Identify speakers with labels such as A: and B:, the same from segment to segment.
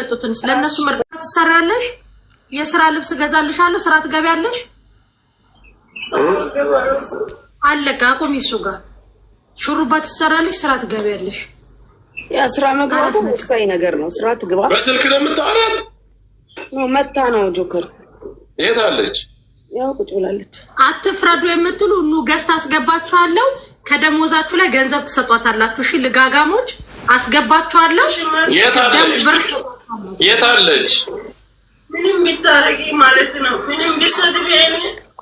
A: ያልመጡትን ስለነሱ መርዳት ትሰራለሽ? የሥራ ልብስ ገዛልሻለሁ፣ ስራ ትገቢያለሽ። አለቃ ቆሚ እሱ ጋር ሹሩባ ትሰራለሽ፣ ስራ ትገቢያለሽ።
B: ያ ስራ መግባት ወሳኝ ነገር ነው። ስራ ትግባ።
C: በስልክ ነው የምታወራት?
B: ነው መታ ነው ጆከር።
C: የት አለች?
B: ያው ቁጭ ብላለች።
A: አትፍረዱ የምትሉ ኑ ገዝታ አስገባችኋለሁ። ከደሞዛችሁ ላይ ገንዘብ ትሰጧታላችሁ። እሺ ልጋጋሞች አስገባችኋለሁ።
C: የት አለች?
D: ምንም ቢታረጊ ማለት ነው። ምንም ቢሰድብ ያኔ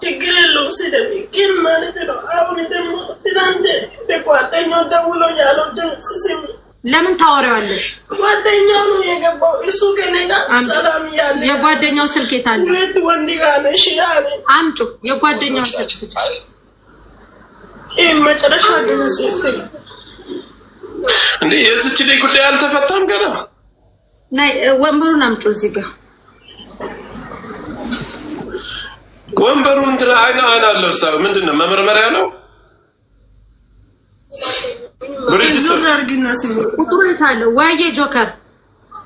D: ችግር የለው ስደብ ግን ማለት ነው። አሁን ደግሞ ትናንት በጓደኛው ደውሎ ያለው ድምፅ ስም
A: ለምን ታወሪዋለሽ?
D: ጓደኛው ነው የገባው። እሱ ከኔ ጋር ሰላም ያለ
A: የጓደኛው ስልክ የት አለ?
D: ሁለት ወንድ ጋር ነሽ ያለ
A: አምጪ የጓደኛው ስልክ
D: መጨረሻ ድረስ
C: እንዴ የዚች ላይ ጉዳይ አልተፈታም ገና።
A: ናይ ወንበሩን አምጪ እዚህ ጋር
C: ወንበሩን እንትን አይና አለው። ሰው ምንድነው መመርመሪያ ነው? ብሪጅስቶን
D: አርግና ሲሉ
A: ቁጥሩ የት አለ? ወይዬ ጆከር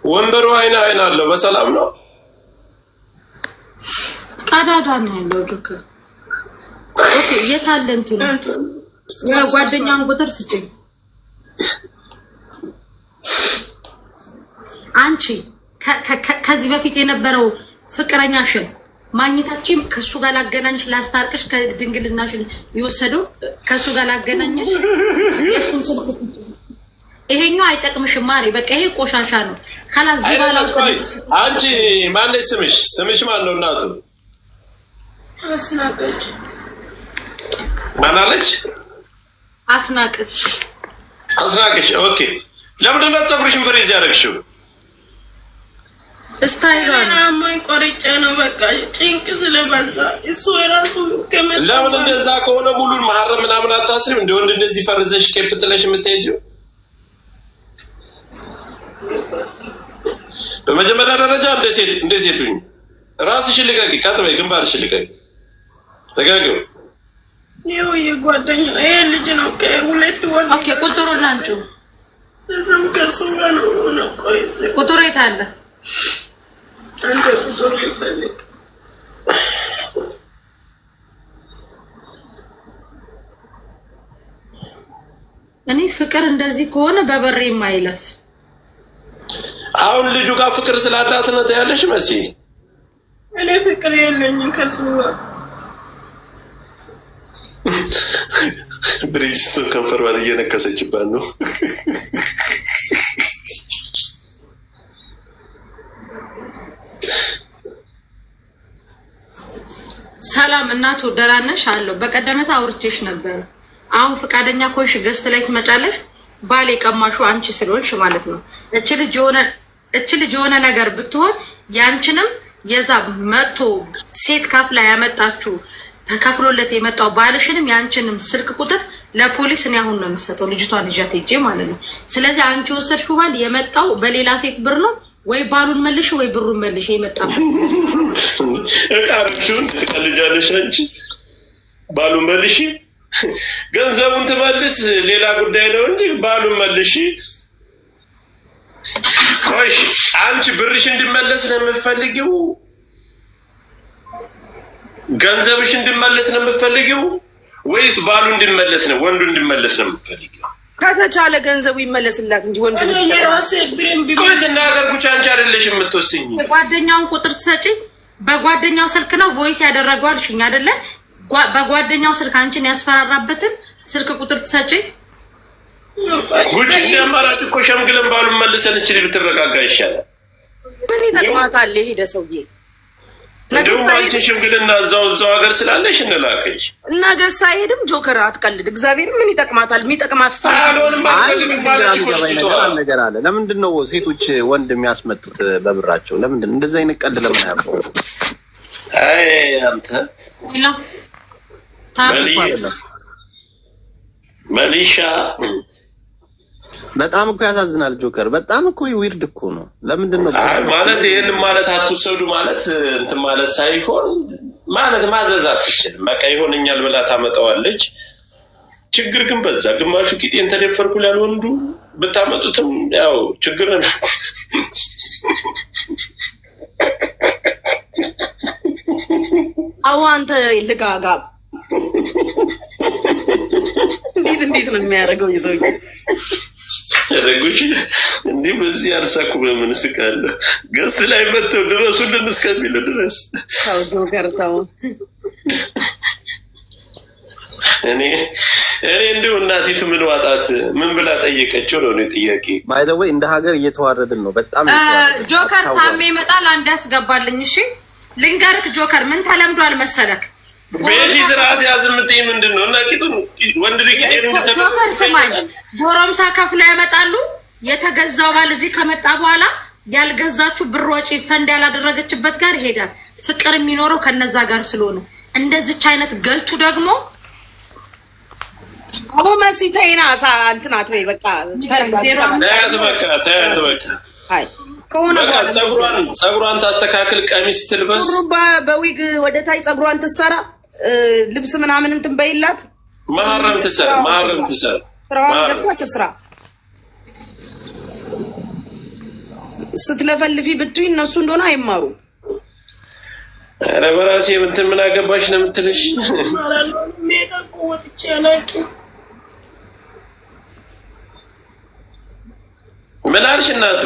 C: ወንበሩ አይና አለው። በሰላም ነው?
A: ቀዳዳ ነው ያለው ጆከር። ኦኬ የት አለ እንትኑ? የጓደኛውን ቁጥር ስጪኝ። አንቺ ከዚህ በፊት የነበረው ፍቅረኛሽን ማግኘታችን ከሱ ጋር ላገናኝሽ ላስታርቅሽ ከድንግልናሽን ይወሰደው ከሱ ጋር ላገናኝሽ የሱን ስልክ ይሄኛው አይጠቅምሽም ማሪ። በቃ ይሄ ቆሻሻ ነው። خلاص ዝባላው
C: አንቺ ማን ስምሽ? ስምሽ ማን ነው እናቱ?
D: አስናቀች።
C: ማን አለች?
A: አስናቀች።
C: አስናቀች። ኦኬ ለምንድን ነው ፀጉርሽን ፍሪዝ ያደረግሽው?
A: ስታይሏን
D: አማይ ቆርጬ ነው በቃ ጭንቅ ስለበዛ እሱ የራሱ ከመጣ
C: ለምን እንደዛ ከሆነ ሙሉን ማህረም ምናምን አታስሪም? እንደ ወንድ እንደዚህ ፈርዘሽ ኬፕ ጥለሽ የምትሄጂው? በመጀመሪያ ደረጃ እንደ ሴቱኝ ራስሽን ልቀቂ፣ ካጥበይ ግንባርሽን ልቀቂ፣ ተጋጊው
D: ይው የጓደኛ ይሄ ልጅ ነው ከሁለት ወር
A: ኦኬ ቁጥሩን አንቺ
D: እዛም ከሱ ጋር ነው ቆይስ
A: ቁጥሩ የት አለ?
D: አንተ ቁጥሩ ይፈልግ
A: እኔ ፍቅር እንደዚህ ከሆነ በበሬ የማይለፍ
C: አሁን ልጁ ጋር ፍቅር ስላላት ነው ያለሽ መሲ።
D: እኔ ፍቅር የለኝም ከሱ ጋር።
C: ብሪጅስቶን ከንፈሯን እየነከሰችባት ነው።
A: ሰላም እናቱ ደህና ነሽ አለው። በቀደመታ አውርቼሽ ነበር። አሁን ፍቃደኛ ኮንሽ ገስት ላይ ትመጫለሽ። ባሌ ቀማሹ አንቺ ስለሆንሽ ማለት ነው። እቺ ልጅ የሆነ ነገር ብትሆን ያንቺንም የዛ መጥቶ ሴት ካፍላ ያመጣችሁ ተከፍሎለት የመጣው ባልሽንም ያንቺንም ስልክ ቁጥር ለፖሊስ እኔ አሁን ነው የምሰጠው። ልጅቷን ይዣት ሄጄ ማለት ነው። ስለዚህ አንቺ ወሰድሽው ባል የመጣው በሌላ ሴት ብር ነው። ወይ ባሉን መልሽ ወይ ብሩን መልሽ። የመጣው
C: እቃርሽውን ትቀልጃለሽ አንቺ። ባሉን መልሽ፣ ገንዘቡን ትመልስ ሌላ ጉዳይ ነው እንጂ ባሉን መልሽ። ቆይሽ አንቺ ብርሽ እንድመለስ ነው የምትፈልጊው? ገንዘብሽ እንድመለስ ነው የምትፈልጊው ወይስ ባሉ እንድመለስ ነው ወንዱ እንድመለስ ነው የምትፈልጊው?
B: ከተቻለ ገንዘቡ ይመለስላት እንጂ ወንዱ
C: ቆይ ተናገርኩሽ። አንቺ አይደለሽ የምትወስኝ።
A: ጓደኛውን ቁጥር ትሰጪ። በጓደኛው ስልክ ነው ቮይስ ያደረገው አልሽኝ አይደለ? በጓደኛው ስልክ አንቺን ያስፈራራበትን ስልክ ቁጥር ትሰጪ።
C: ጉጭ ያማራጭ እኮ ሸምግለን ባሉን መልሰን እንችል ብትረጋጋ ይሻላል።
B: ምን ይጠቅማታል ሄደ ሰውዬ?
C: እንደውም አንቺ ሽምግልና እዛው ሀገር ስላለሽ እንላከሽ
B: እና ገሳ ሄድም ጆከር አትቀልድ። እግዚአብሔር ምን ይጠቅማታል? የሚጠቅማት ሰው
E: ነገር አለ። ለምንድን ነው ሴቶች ወንድ የሚያስመጡት በብራቸው? ለምንድን ነው እንደዚህ አይነት ቀልድ ለምን ያለው?
C: አይ አንተ መሊሻ
E: በጣም እኮ ያሳዝናል ጆከር። በጣም እኮ ዊርድ እኮ ነው። ለምንድን ነው
C: ማለት ይሄን ማለት አትወሰዱ ማለት እንትን ማለት ሳይሆን ማለት ማዘዝ አትችልም። በቃ ይሆነኛል ብላ ታመጣዋለች። ችግር ግን በዛ ግማሹ ቂጤን ተደፈርኩ ላል ወንዱ ብታመጡትም ያው ችግር ነው።
B: አዎ አንተ ልጋጋ እንዴት ነው የሚያደርገው ይዘው
C: ረጉሽ እንዴ በዚህ አርሳኩ በምን ስቃለ ገስ ላይ መተው ድረሱልን እስከሚሉ ድረስ
B: ታው ገርታው
C: እኔ እንደው እናቲቱ ምን ዋጣት ምን ብላ ጠየቀችው ነው ጥያቄ።
E: ባይ ዘ ወይ እንደ ሀገር እየተዋረድን ነው በጣም።
A: ጆከር ታሜ ይመጣል አንድ ያስገባልኝ። እሺ ልንገርክ ጆከር ምን ተለምዷል መሰለክ
C: ቤቲ ስርዓት ያዝምጥይ ምንድነው እና ቂጡን ወንድ ልጅ
A: ጆከር ስማኝ ጎረምሳ ከፍሎ ያመጣሉ። የተገዛው ባል እዚህ ከመጣ በኋላ ያልገዛችሁ ብር ወጪ ፈንድ ያላደረገችበት ጋር ይሄዳል። ፍቅር የሚኖረው ከነዛ ጋር ስለሆነ እንደዚች አይነት ገልቱ ደግሞ
B: አቦ መስይተይና እንትናት ወይ በቃ
C: ታያት በቃ አይ ከሆነ ጸጉሯን ታስተካክል ቀሚስ ትልበስ
B: በዊግ ወደ ታይ ጸጉሯን ትሰራ ልብስ ምናምን እንትን በይላት
C: ማህረም ትሰራ
B: ስራዋን ገባ ትስራ ስትለፈልፊ ብትይ እነሱ እንደሆነ አይማሩ።
C: ኧረ በራሴ እንትን ምን አገባሽ ነው የምትልሽ? ምን አልሽ እናቱ?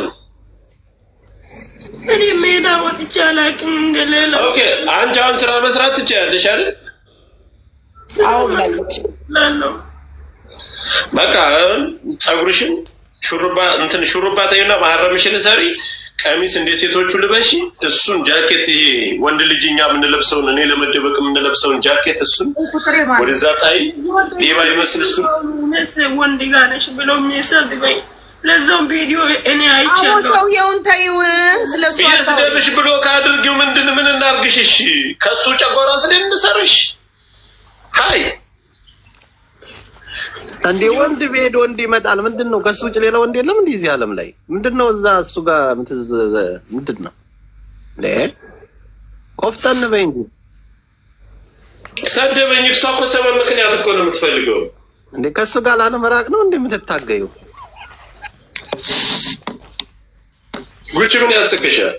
D: እኔ ሜዳ ወጥቼ አላውቅም እንደሌላ።
C: ኦኬ አንቺ አሁን ስራ መስራት ትችያለሽ አይደል?
B: አዎ ማለት ነው።
C: በቃ ጸጉርሽን ሹሩባ ተይና ማህረምሽን ሰሪ ቀሚስ እንደ ሴቶቹ ልበሺ። እሱን ጃኬት ይሄ ወንድ ልጅኛ ምን ለብሰውን እኔ ለመደበቅ ምን ለብሰውን ጃኬት እሱን ወደዛ ጣይ ሌባ ይመስል እሱ
D: ወንድ ጋር ነሽ ብሎ የሚሰድበኝ ለዛው ቪዲዮ እኔ አይቻለሁ።
B: አዎ የውን ታይው ስለሱ
C: ይስደብሽ ብሎ ካድርጊው ምን እናርግሽ? እሺ ከሱ ጨጓራ ስለንሰርሽ ሃይ
E: እንዴ ወንድ ቤት ወንድ ይመጣል። ምንድነው ከሱ ውጭ ሌላ ወንድ የለም እንዴ እዚህ ዓለም ላይ? ምንድነው እዛ እሱ ጋር ምንድነው ኮፍተን በይ እንጂ
C: ሰደበኝ። እሷ እኮ ሰበብ ምክንያት እኮ ነው የምትፈልገው
E: እንዴ ከሱ ጋር ላለመራቅ ነው እንዴ የምትታገዩ?
C: ጉቺ ምን ያስቅሻል?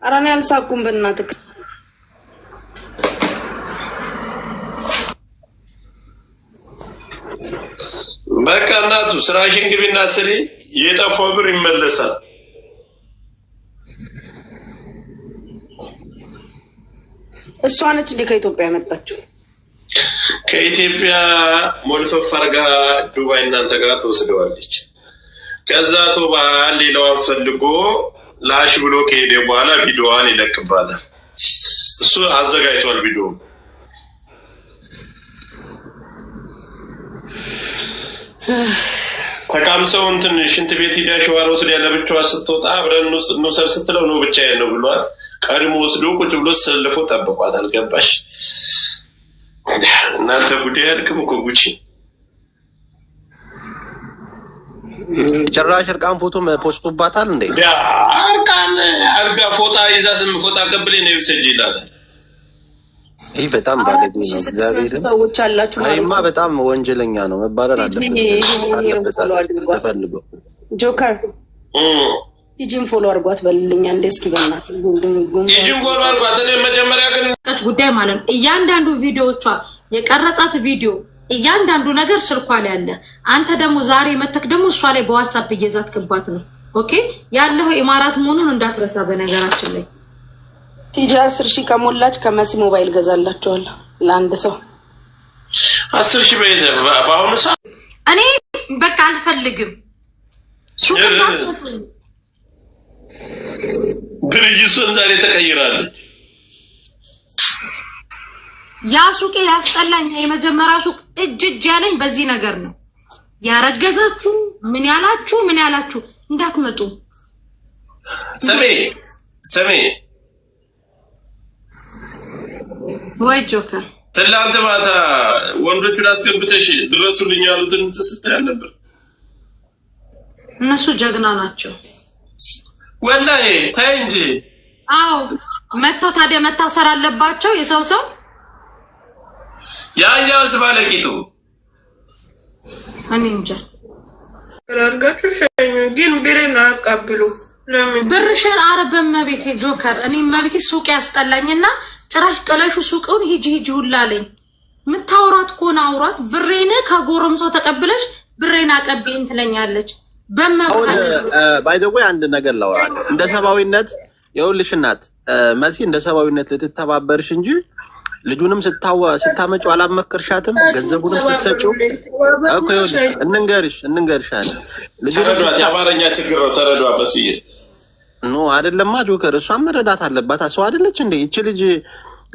B: ኧረ እኔ አልሳኩም በእናትህ።
C: በቃ እናቱ ስራሽን ግቢና ስሪ። የጠፋው ብር ይመለሳል።
B: እሷ ነች እንዴ ከኢትዮጵያ ያመጣችው?
C: ከኢትዮጵያ ሞልፈፍ አድርጋ ዱባይ እናንተ ጋር ተወስደዋለች። ከዛ ቶባ ሌላዋን ፈልጎ ላሽ ብሎ ከሄደ በኋላ ቪዲዮዋን ይለቅባታል። እሱ አዘጋጅቷል ቪዲዮ። ተቃምሰው እንትን ሽንት ቤት ሂዳ ሸዋር ወስድ ያለ ብቻዋ ስትወጣ አብረን እንውሰድ ስትለው ነው ብቻዬን ነው ብሏት ቀድሞ ወስዶ ቁጭ ብሎ ሰልፎ ጠብቋት። አልገባሽ እናንተ ጉዳይ አልክም እኮ ጉቺ።
E: ጭራሽ እርቃን ፎቶ ፖስቶባታል እንዴ?
C: እርቃን አልጋ ፎጣ ይዛ ስም ፎጣ ቀብሌ ነው ይሰጅላታል።
E: ይሄ በጣም ባለጌ ነው። እግዚአብሔር
B: ሰዎች አላችሁ ማለት
E: ነው። በጣም ወንጀለኛ ነው መባረር አለበት። ተፈልገው
B: ጆከር ቲጂን ፎሎ አድርጓት በልልኛ እንደ እስኪ በእናትህ
C: ቲጂን ፎሎ አድርጓት። እኔ መጀመሪያ ግን
A: ጉዳይ ማለት ነው እያንዳንዱ ቪዲዮቿ የቀረጻት ቪዲዮ እያንዳንዱ ነገር ስልኳ ላይ አለ። አንተ ደግሞ ዛሬ መተክ ደግሞ እሷ ላይ በዋትስአፕ እየዛትክባት ነው። ኦኬ ያለው ኢማራት መሆኑን እንዳትረሳ። በነገራችን ላይ
B: ቲጂ 10,000 ከሞላች ከመሲ ሞባይል ገዛላችኋለሁ ለአንድ ሰው
C: 10,000 በይተ በአሁኑ ሰዓት
A: እኔ በቃ አልፈልግም።
C: ድርጅቱን ዛሬ ተቀይራለች።
A: ያ ሱቅ ያስጠላኝ የመጀመሪያ ሱቅ እጅ ያለኝ በዚህ ነገር ነው። ያረገዛችሁ ምን ያላችሁ እንዳትመጡ።
C: ሰሜ
A: ወይ ጆከር
C: ትላንት ማታ ወንዶቹን አስገብተሽ ድረሱልኝ ያሉትን ስትል ነበር።
A: እነሱ ጀግና ናቸው
C: ወላሂ ታይ እንጂ።
A: አዎ መተው ታዲያ መታሰር አለባቸው። የሰው ያኛውስ ባለቂቱ እኔ እንጃ
D: አድርጋችሁ ሸኙ። ግን ብሬን አቀብሉ። ለምን
A: ብርሽን? ኧረ በመቤቴ ጆከር፣ እኔ መቤቴ ሱቅ ያስጠላኝና ጭራሽ ጥለሹ ሱቁን ሂጂ ሁላ አለኝ። ምታወራት ከሆነ አውራት። ብሬን ከጎረምሳው ተቀብለሽ ብሬን አቀብኝ ትለኛለች።
E: ባይ ዘ ወይ አንድ ነገር ላወራ እንደ ሰባዊነት የውልሽ እናት መሲ እንደ ሰባዊነት ልትተባበርሽ እንጂ ልጁንም ስታመጪው አላመከርሻትም። ገንዘቡንም ስትሰጪው እኮ ይኸውልሽ እንንገርሽ አለ
C: ልጁን ያባረኛ ችግር ነው። ተረዷ መስዬ
E: ኖ አይደለማ ጆከር፣ እሷም መረዳት አለባት። ሰው አይደለች እንዴ ይቺ ልጅ?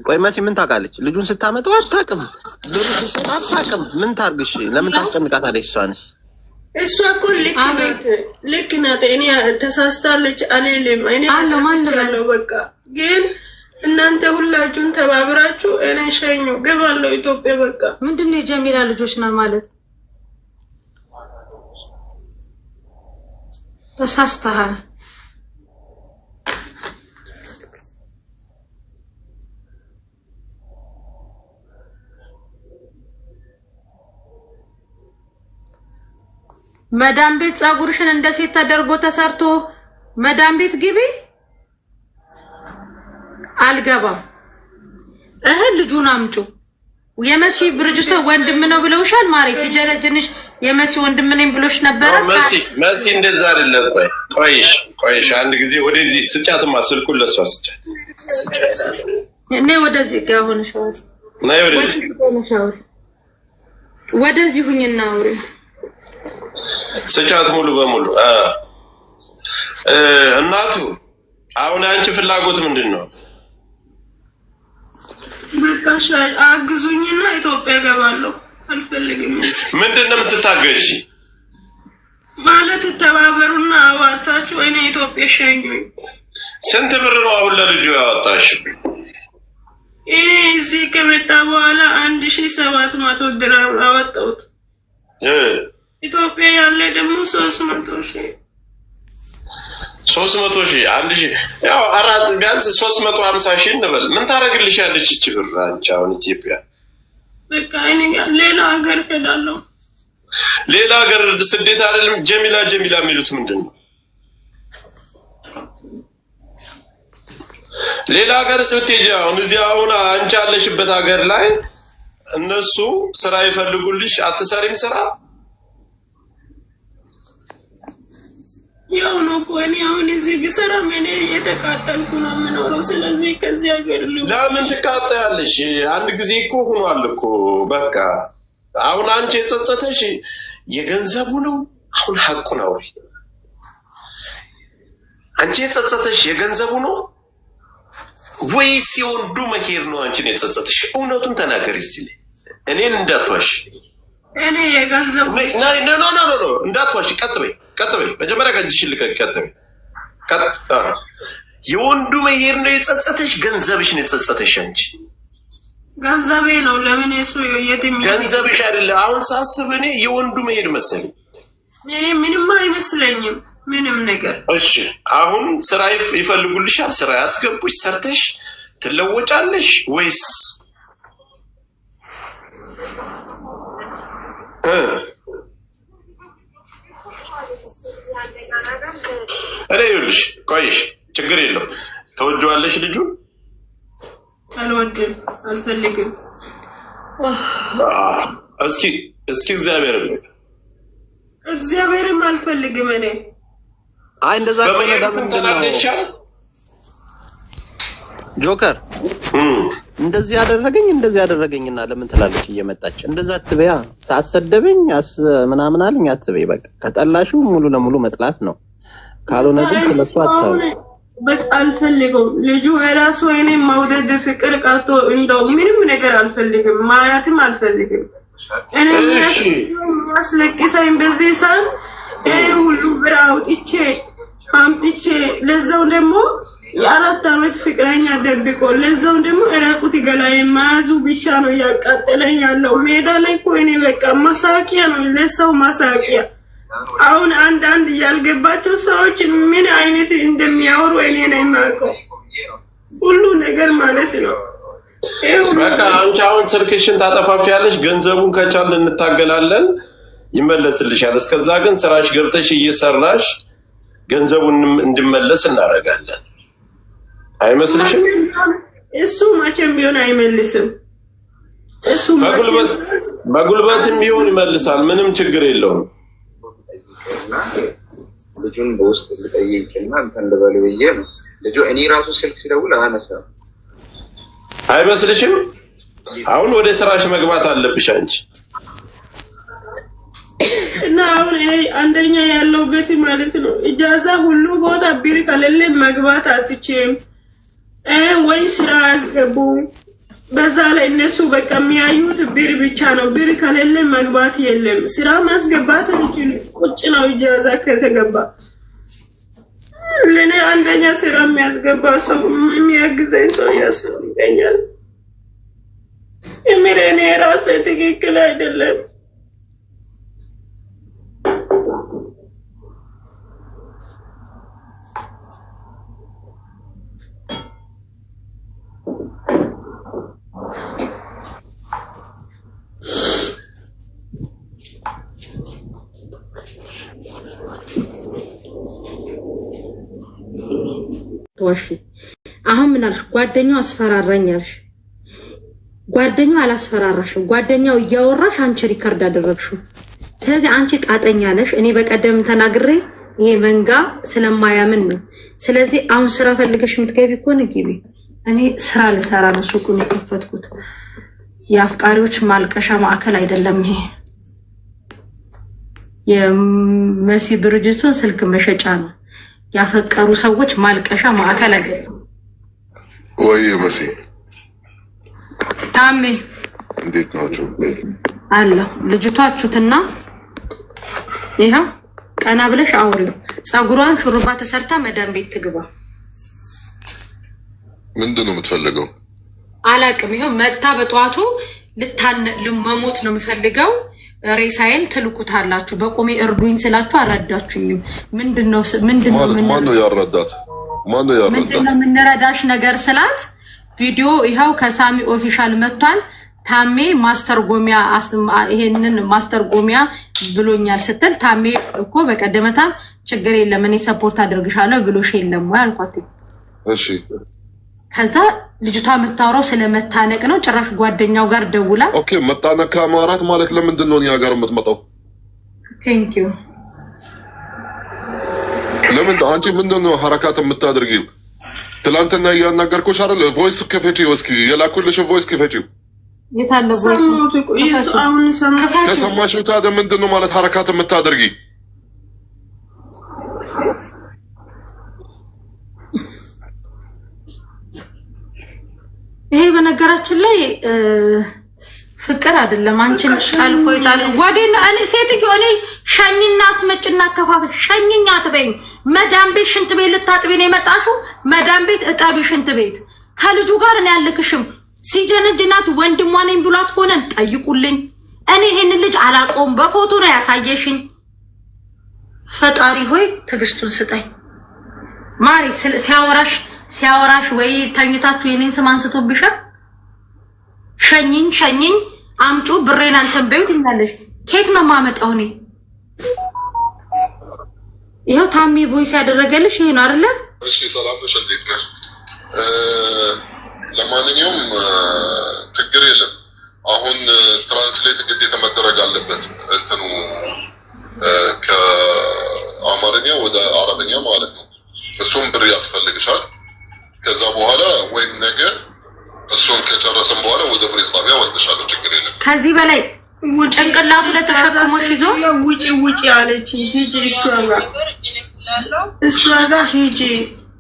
E: ቆይ መሲ ምን ታውቃለች? ልጁን ስታመጣው አታውቅም፣ ብሩ ስታጣቅም ምን ታርግሽ? ለምን ታስጨንቃታለች? እሷንስ
D: እሷ እኮ ልክ ናት። እኔ ተሳስታለች አልልም። እኔ አለው በቃ ግን እናንተ ሁላችሁን ተባብራችሁ እኔ ሸኙ ገባለሁ ኢትዮጵያ። በቃ
A: ምንድነው የጀሚላ ልጆች ነው ማለት ተሳስተሃል። መዳም ቤት ጸጉርሽን እንደ ሴት ተደርጎ ተሰርቶ መዳም ቤት ግቢ። አልገባም። ልጁን አምጩ። የመሲ ብርጅስቶ ወንድም ነው ብለውሻል። ማሪ ሲጀለጅንሽ የመሲ ወንድም ነኝ ብሎሽ ነበር።
C: መሲ እንደዛ አይደለም። ቆይሽ አንድ ጊዜ ወደዚህ ስጫትማ ስልኩን ለሷ ስጫት።
A: እኔ ወደዚህ ጋር ሆነሽ
C: ነይ
A: ወደዚህ ሁኝና አውሪ።
C: ስጫት ሙሉ በሙሉ እናቱ። አሁን አንቺ ፍላጎት ምንድን ነው?
D: በቃ አግዙኝና ኢትዮጵያ ገባለሁ። አልፈልግም።
C: ምንድን ነው የምትታገሺ?
D: ማለት ተባበሩና አዋጣችሁ እኔ ኢትዮጵያ ሸኙኝ።
C: ስንት ብር ነው አሁን ለልጁ ያወጣሽው?
D: እኔ እዚህ ከመጣ በኋላ 1700 ድርሃም አወጣሁት። ኢትዮጵያ ያለ ደግሞ 300,000
C: 1,000 ያው አራት ቢያንስ 350,000 እንበል። ምን ታደርግልሻለች እቺ ብር አንቺ አሁን ኢትዮጵያ?
D: በቃ እኔ ሌላ ሀገር ሄዳለሁ።
C: ሌላ ሀገር ስደት አይደለም። ጀሚላ የሚሉት ምንድን ነው? ሌላ ሀገር ስትሄጂ አሁን እዚህ አሁን አንቺ ያለሽበት ሀገር ላይ እነሱ ስራ ይፈልጉልሽ፣ አትሰሪም ስራ
D: ያው ነው እኮ እኔ አሁን እዚህ ቢሰራ ምን እየተቃጠልኩ ነው የምኖረው። ስለዚህ ከዚህ ሀገር
C: ለምን ትቃጠያለሽ? አንድ ጊዜ እኮ ሆኗል እኮ በቃ። አሁን አንቺ የጸጸተሽ የገንዘቡ ነው። አሁን ሀቁን አውሪ። አንቺ የጸጸተሽ የገንዘቡ ነው ወይስ የወንዱ መሄድ ነው? አንቺን የጸጸተሽ እውነቱን ተናገሪ እስቲ። እኔን እንዳትዋሽ።
D: እኔ የገንዘቡ
C: ኖ እንዳትዋሽ። ቀጥ በይ መጀመሪያ ከእጅሽን ልቀቂ። ቀጥ የወንዱ መሄድ ነው የጸጸተሽ? ገንዘብሽ ነው የጸጸተሽ? አንቺ
D: ገንዘቤ ነው። ለምን እሱ የትም
C: ገንዘብሽ አይደለም። አሁን ሳስብ እኔ የወንዱ መሄድ መሰለኝ።
D: እኔ ምንም አይመስለኝም ምንም ነገር።
C: እሺ አሁን ስራ ይፈልጉልሻል፣ ስራ ያስገቡሽ፣ ሰርተሽ ትለወጫለሽ ወይስ እኔ ይኸውልሽ፣ ቆይሽ ችግር የለው። ተወጂዋለሽ ልጁን?
D: አልወድም፣ አልፈልግም።
C: እስኪ እግዚአብሔርም አልፈልግም። እኔ
E: እንደዛ
C: ተናደሻል
E: ጆከር። እንደዚህ ያደረገኝና ለምን ትላለች እየመጣች? እንደዛ አትበያ። ሳትሰደበኝ ምናምን አለኝ አትበይ። በቃ ከጠላሽው ሙሉ ለሙሉ መጥላት ነው። ካልሆነ ግን ስለሱ አታውሪ።
D: በቃ አልፈልገውም። ልጁ የራሱ እኔ መውደድ ፍቅር ቀርቶ እንደው ምንም ነገር አልፈልግም፣ ማያትም አልፈልግም። እኔ ማስለቅሰኝ በዚህ ሰዓት ሁሉ ብር አውጥቼ አምጥቼ ለዛው ደግሞ የ4 ዓመት ፍቅረኛ ደብቆ ለዛው ደግሞ እራቁት ገላዬ ማያዙ ብቻ ነው ያቃጠለኝ ያለው። ሜዳ ላይ እኮ እኔ በቃ ማሳቂያ ነው፣ ለሰው ማሳቂያ። አሁን አንዳንድ ያልገባቸው ሰዎች ምን አይነት እንደሚያወሩ እኔ ነኝ የማውቀው ሁሉ ነገር ማለት ነው።
C: በቃ አንቺ አሁን ስልክሽን ታጠፋፊያለሽ። ገንዘቡን ከቻልን እንታገላለን። ይመለስልሻል። እስከዛ ግን ስራሽ ገብተሽ እየሰራሽ ገንዘቡን እንድመለስ እናደርጋለን። አይመስልሽም?
D: እሱ መቼም ቢሆን አይመልስም። እሱ
C: በጉልበትም ቢሆን ይመልሳል። ምንም ችግር የለውም።
F: ልጁን በውስጥ ልጠይቅና እንትን ልበል ብዬ ነው። ልጁ እኔ ራሱ ስልክ ሲደውል አነሳም።
C: አይመስልሽም? አሁን ወደ ስራሽ መግባት አለብሽ አንቺ።
D: እና አሁን አንደኛ ያለውበት ማለት ነው ኢጃዛ ሁሉ ቦታ ቢር ከሌለ መግባት አትችም ወይ ስራ አስገቡ። በዛ ላይ እነሱ በቃ የሚያዩት ቢር ብቻ ነው። ቢር ከሌለ መግባት የለም። ስራ ማስገባት አትችል። ቁጭ ነው ኢጃዛ ከተገባ። ለኔ አንደኛ ስራ የሚያስገባ ሰው የሚያግዘኝ ሰው ያስፈልገኛል። እኔ ራሴ ትክክል አይደለም።
A: ወሺ አሁን ምን አልሽ? ጓደኛው አስፈራራኝ አልሽ። ጓደኛው አላስፈራራሽም። ጓደኛው እያወራሽ አንቺ ሪከርድ አደረግሽው። ስለዚህ አንቺ ጣጠኛ ነሽ። እኔ በቀደም ተናግሬ ይሄ መንጋ ስለማያምን ነው። ስለዚህ አሁን ስራ ፈልገሽ የምትገቢ ከሆነ ግቢ። እኔ ስራ ልሰራ ነው ሱቁን የከፈትኩት። የአፍቃሪዎች ማልቀሻ ማዕከል አይደለም ይሄ። የመሲ ብርጅስቶን ስልክ መሸጫ ነው። ያፈቀሩ ሰዎች ማልቀሻ ማዕከል አይደለም።
G: ወይ መሲ
A: ታሜ
G: እንዴት ናችሁ?
A: አለሁ። ልጅቷችሁትና ይሄ ቀና ብለሽ አውሪው። ጸጉሯን ሹሩባ ተሰርታ መዳም ቤት ትግባ።
G: ምንድነው የምትፈልገው?
A: አላቅም። ይሄው መጣ በጧቱ ልመሞት ነው የምፈልገው። ሬሳዬን ትልኩታላችሁ። በቆሜ እርዱኝ ስላችሁ አላዳችሁኝም። ምንድነው
G: ማነው ያረዳት?
A: ምንድነው የምንረዳሽ ነገር ስላት ቪዲዮ ይሄው ከሳሚ ኦፊሻል መጥቷል። ታሜ ማስተርጎሚያ ይሄንን ማስተርጎሚያ ብሎኛል ስትል ታሜ እኮ በቀደመታ ችግር የለም እኔ ሰፖርት አድርግሻለሁ ብሎሽ የለም ወይ አልኳት።
G: እሺ
A: ከዛ ልጅቷ የምታወራው ስለመታነቅ ነው። ጭራሽ ጓደኛው ጋር ደውላ
G: ኦኬ መታነቅ ከማራት ማለት ለምንድን ነው እኛ ጋር የምትመጣው?
A: ቴንክ ዩ
G: ለምን አንቺ ምንድን ነው ሐረካት የምታደርጊው? ትላንትና እያናገርኩሽ አይደል? ቮይስ ከፈቺው እስኪ የላኩልሽ ቮይስ ከፈቺው
A: የታለ ቮይስ
G: ከሰማሽው ታዲያ ምንድን ነው ማለት ሐረካት የምታደርጊ?
A: ይሄ በነገራችን ላይ ፍቅር አይደለም። አንቺን ቃልፎ ይጣል ጓዴና እኔ ሴትዮ እኔ ሸኝና አስመጭና አከፋፈል ሸኝኛ አትበይኝ። መዳም ቤት ሽንት ቤት ልታጥቢ ነው የመጣሽው። መዳም ቤት እጠቢ ሽንት ቤት። ከልጁ ጋር እኔ ያልክሽም ሲጀነጅናት ወንድሟ ነኝ ብሏት ሆነ ጠይቁልኝ። እኔ ይሄን ልጅ አላቆም በፎቶ ነው ያሳየሽኝ። ፈጣሪ ሆይ ትግስቱን ስጠኝ። ማሪ ሲያወራሽ ወይ ተኝታችሁ የኔን ስም አንስቶብሻል። ሸኝኝ አምጩ ብሬን አንተን በይው ትኛለሽ። ከየት ነው የማመጣው እኔ? ይሄው ታሚ ቮይስ ያደረገልሽ ይሄ ነው አይደለ?
G: እሺ ሰላም ነሽ? እንዴት ነሽ? ለማንኛውም ችግር የለም። አሁን ትራንስሌት ግዴታ መደረግ አለበት እንትኑ ከአማርኛ ወደ አረብኛ ማለት ነው። እሱም ብር ያስፈልግሻል። ከዛ በኋላ ወይም ነገ እሱን ከጨረስን በኋላ ወደ ፖሊስ ጣቢያ ወስደሻለሁ። ችግር የለም።
A: ከዚህ በላይ ጭንቅላቱ ለተሸክሞሽ ይዞ
D: ውጪ አለች። ሂጂ እሷ ጋር ሂጂ